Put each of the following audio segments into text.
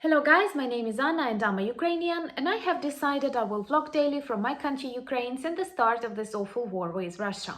Hello guys, my name is Anna and I'm a Ukrainian, and I have decided I will vlog daily from my country Ukraine since the start of this awful war with Russia.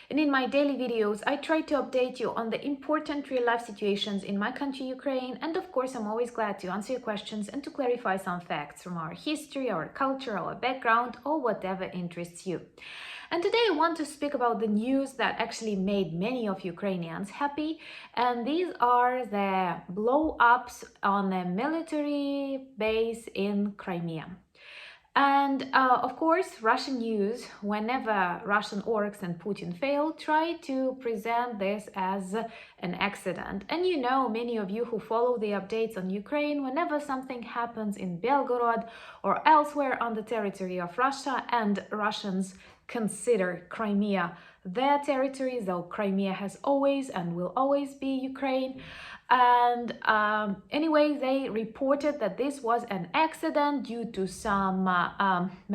And in my daily videos, I try to update you on the important real-life situations in my country Ukraine, and of course I'm always glad to answer your questions and to clarify some facts from our history, our culture, our background, or whatever interests you. And today I want to speak about the news that actually made many of Ukrainians happy, and these are the blow-ups on a military base in Crimea. And of course, Russian news, whenever Russian orcs and Putin fail, try to present this as an accident. And you know, many of you who follow the updates on Ukraine, whenever something happens in Belgorod or elsewhere on the territory of Russia and Russians consider Crimea their territory, though Crimea has always and will always be Ukraine. And anyway, they reported that this was an accident due to some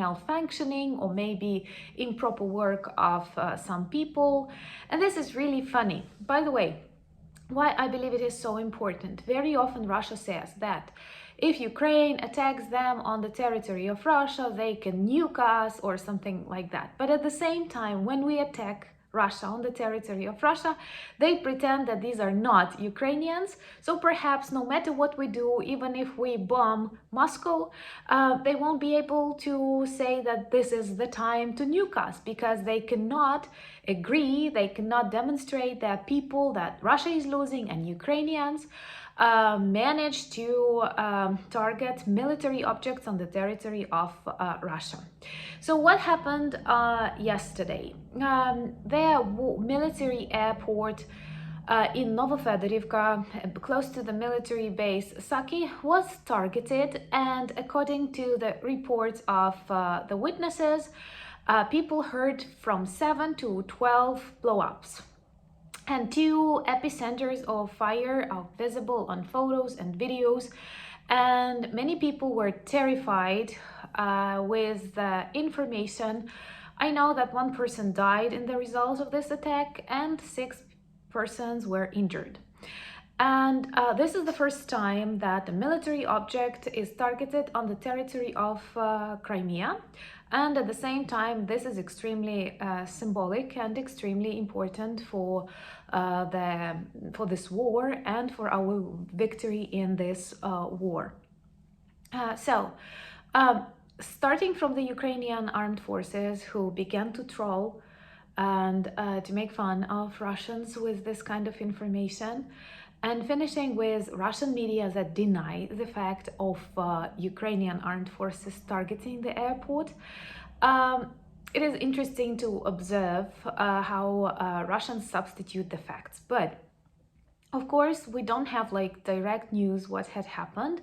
malfunctioning or maybe improper work of some people. And this is really funny. By the way, why I believe it is so important. Very often Russia says that if Ukraine attacks them on the territory of Russia, they can nuke us or something like that. But at the same time, when we attack Russia on the territory of Russia, they pretend that these are not Ukrainians. So perhaps no matter what we do, even if we bomb Moscow, they won't be able to say that this is the time to nuke us, because they cannot agree, they cannot demonstrate that people that Russia is losing and Ukrainians managed to target military objects on the territory of Russia. So what happened yesterday? Their military airport in Novofedorivka, close to the military base Saki, was targeted, and according to the reports of the witnesses, people heard from 7 to 12 blowups. And two epicenters of fire are visible on photos and videos, and many people were terrified with the information. I know that one person died in the result of this attack and 6 persons were injured. And this is the first time that a military object is targeted on the territory of Crimea. And at the same time, this is extremely symbolic and extremely important for this war and for our victory in this war. Starting from the Ukrainian armed forces, who began to troll and to make fun of Russians with this kind of information, and finishing with Russian media that deny the fact of Ukrainian armed forces targeting the airport. It is interesting to observe how Russians substitute the facts. But of course, we don't have like direct news what had happened,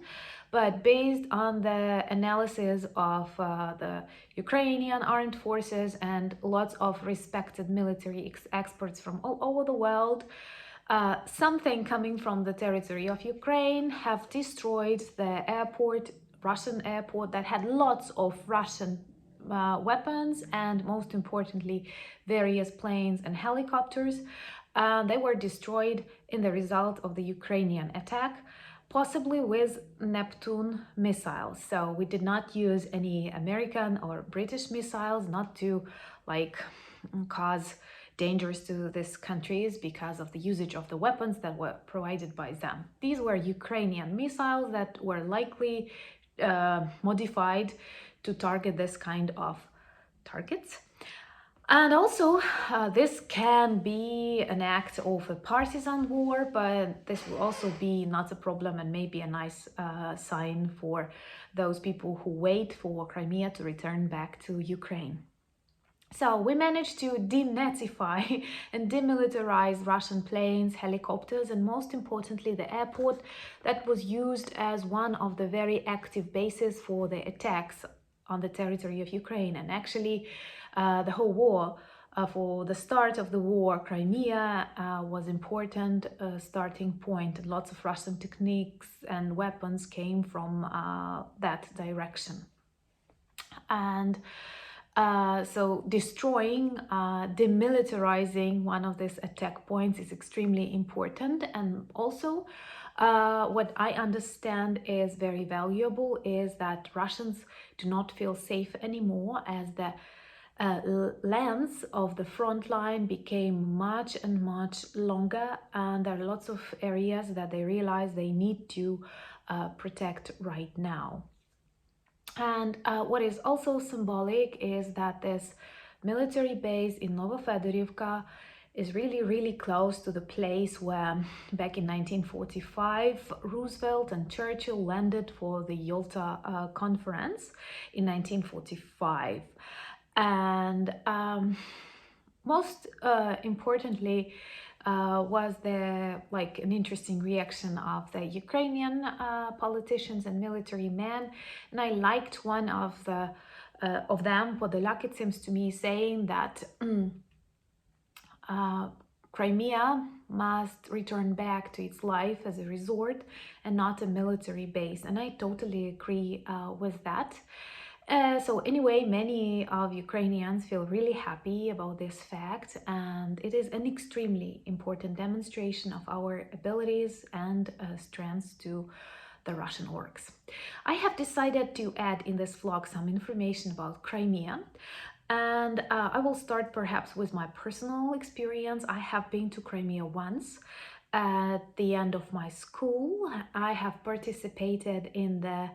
but based on the analysis of the Ukrainian armed forces and lots of respected military experts from all over the world, something coming from the territory of Ukraine have destroyed the airport, Russian airport, that had lots of Russian weapons and, most importantly, various planes and helicopters. They were destroyed in the result of the Ukrainian attack, possibly with Neptune missiles. So we did not use any American or British missiles, not to like cause dangers to these countries because of the usage of the weapons that were provided by them. These were Ukrainian missiles that were likely modified to target this kind of targets. And also, this can be an act of a partisan war, but this will also be not a problem and maybe a nice sign for those people who wait for Crimea to return back to Ukraine. So we managed to denazify and demilitarize Russian planes, helicopters, and most importantly, the airport that was used as one of the very active bases for the attacks on the territory of Ukraine. And actually, the whole war, for the start of the war, Crimea was important starting point. Lots of Russian techniques and weapons came from that direction. And so destroying, demilitarizing one of these attack points is extremely important. And also What I understand is very valuable is that Russians do not feel safe anymore as the length of the front line became much and much longer, and there are lots of areas that they realize they need to protect right now. And what is also symbolic is that this military base in Novofedorivka is really close to the place where back in 1945 Roosevelt and Churchill landed for the Yalta conference in 1945. And most importantly was the an interesting reaction of the Ukrainian politicians and military men, and I liked one of them, Podolak, it seems to me, saying that Crimea must return back to its life as a resort and not a military base, and I totally agree with that. So anyway, many of Ukrainians feel really happy about this fact, and it is an extremely important demonstration of our abilities and strengths to the Russian orcs. I have decided to add in this vlog some information about Crimea, and I will start perhaps with my personal experience. I have been to Crimea once at the end of my school. I have participated in the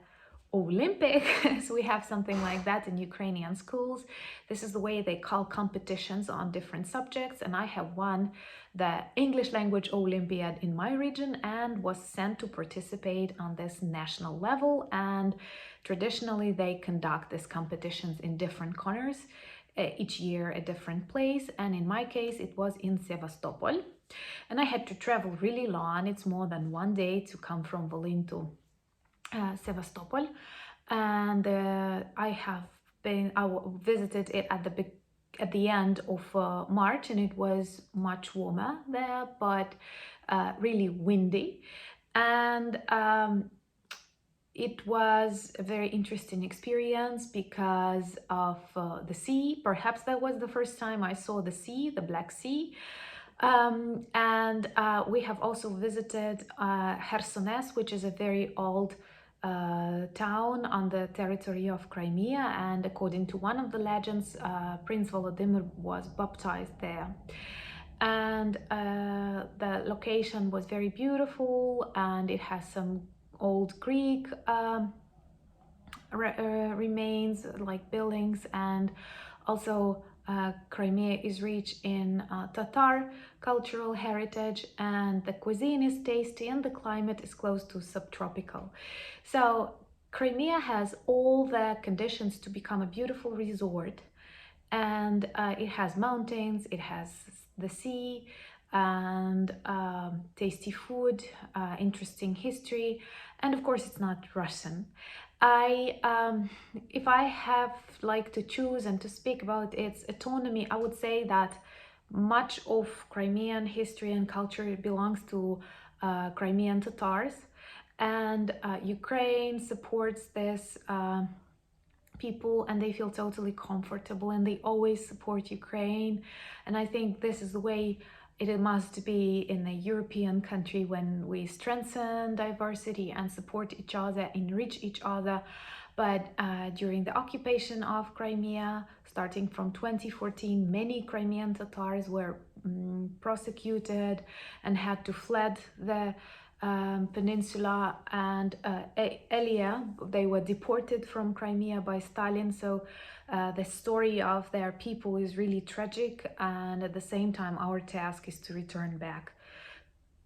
Olympics. We have something like that in Ukrainian schools. This is the way they call competitions on different subjects, and I have won the English language Olympiad in my region and was sent to participate on this national level. And traditionally they conduct these competitions in different corners, each year a different place, and in my case it was in Sevastopol, and I had to travel really long. It's more than one day to come from Volyn to Sevastopol, and I visited it at the end of March, and it was much warmer there, but really windy, and it was a very interesting experience because of the sea. Perhaps that was the first time I saw the sea, the Black Sea. And we have also visited Khersones, which is a very old town on the territory of Crimea, and according to one of the legends, Prince Volodymyr was baptized there. And the location was very beautiful, and it has some old Greek remains, like buildings, and also Crimea is rich in Tatar cultural heritage, and the cuisine is tasty, and the climate is close to subtropical. So Crimea has all the conditions to become a beautiful resort, and it has mountains, it has the sea, and tasty food, interesting history, and of course it's not Russian. If I have to choose and to speak about its autonomy, I would say that much of Crimean history and culture belongs to Crimean Tatars, and Ukraine supports this people, and they feel totally comfortable, and they always support Ukraine. And I think this is the way it must be in a European country, when we strengthen diversity and support each other, enrich each other. But during the occupation of Crimea, starting from 2014, many Crimean Tatars were prosecuted and had to fled the peninsula, and earlier they were deported from Crimea by Stalin. So the story of their people is really tragic, and at the same time our task is to return back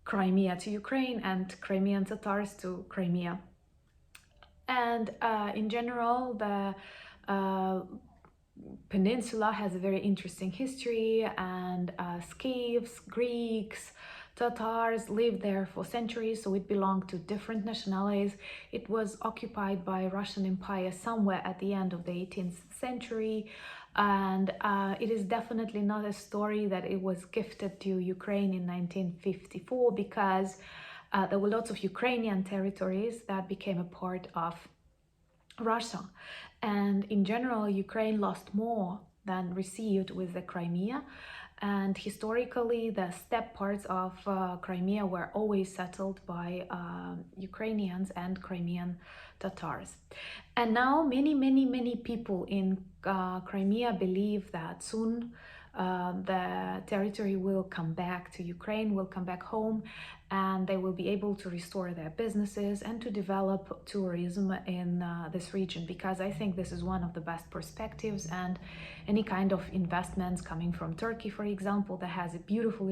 Crimea to Ukraine and Crimean Tatars to Crimea. And in general, the peninsula has a very interesting history, and Skifs, Greeks, Tatars lived there for centuries, so it belonged to different nationalities. It was occupied by Russian Empire somewhere at the end of the 18th century, and it is definitely not a story that it was gifted to Ukraine in 1954, because there were lots of Ukrainian territories that became a part of Russia, and in general Ukraine lost more than received with the Crimea. And historically, the steppe parts of Crimea were always settled by Ukrainians and Crimean Tatars. And now many people in Crimea believe that soon the territory will come back to Ukraine, will come back home, and they will be able to restore their businesses and to develop tourism in this region, because I think this is one of the best perspectives. And any kind of investments coming from Turkey, for example, that has a beautiful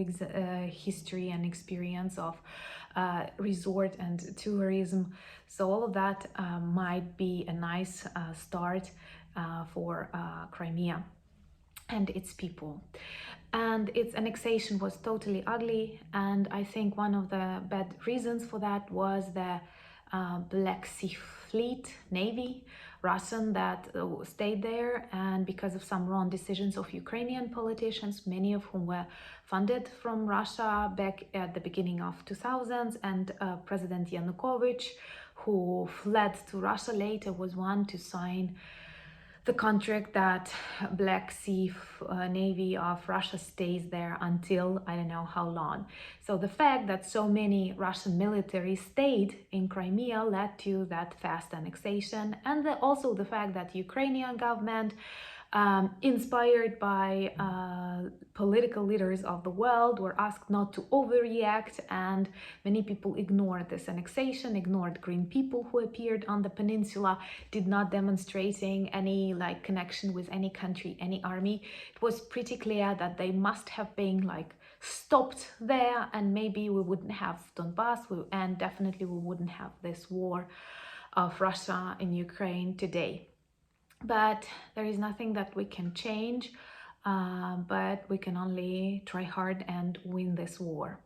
history and experience of resort and tourism. So all of that might be a nice start for Crimea and its people. And its annexation was totally ugly, and I think one of the bad reasons for that was the Black Sea Fleet Navy, Russian, that stayed there, and because of some wrong decisions of Ukrainian politicians, many of whom were funded from Russia back at the beginning of 2000s, and President Yanukovych, who fled to Russia later, was one to sign the contract that Black Sea Navy of Russia stays there until I don't know how long. So the fact that so many Russian military stayed in Crimea led to that fast annexation, and also the fact that Ukrainian government, inspired by political leaders of the world, were asked not to overreact, and many people ignored this annexation, ignored green people who appeared on the peninsula, did not demonstrating any connection with any country, any army. It was pretty clear that they must have been stopped there, and maybe we wouldn't have Donbass, and definitely we wouldn't have this war of Russia in Ukraine today. But there is nothing that we can change, but we can only try hard and win this war.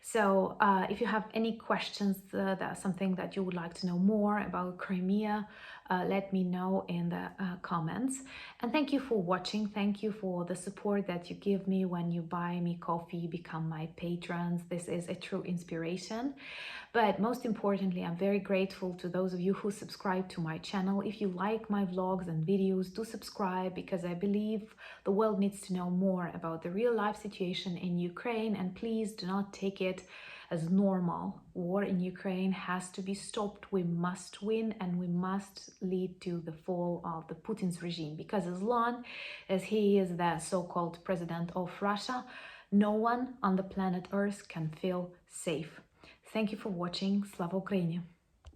So if you have any questions, that's something that you would like to know more about Crimea, let me know in the comments. And thank you for watching. Thank you for the support that you give me when you buy me coffee, become my patrons. This is a true inspiration. But most importantly, I'm very grateful to those of you who subscribe to my channel. If you like my vlogs and videos, do subscribe, because I believe the world needs to know more about the real life situation in Ukraine, and please do not take it as normal. War in Ukraine has to be stopped. We must win, and we must lead to the fall of the Putin's regime, because as long as he is the so-called president of Russia, no one on the planet Earth can feel safe. Thank you for watching. Slava Ukraini!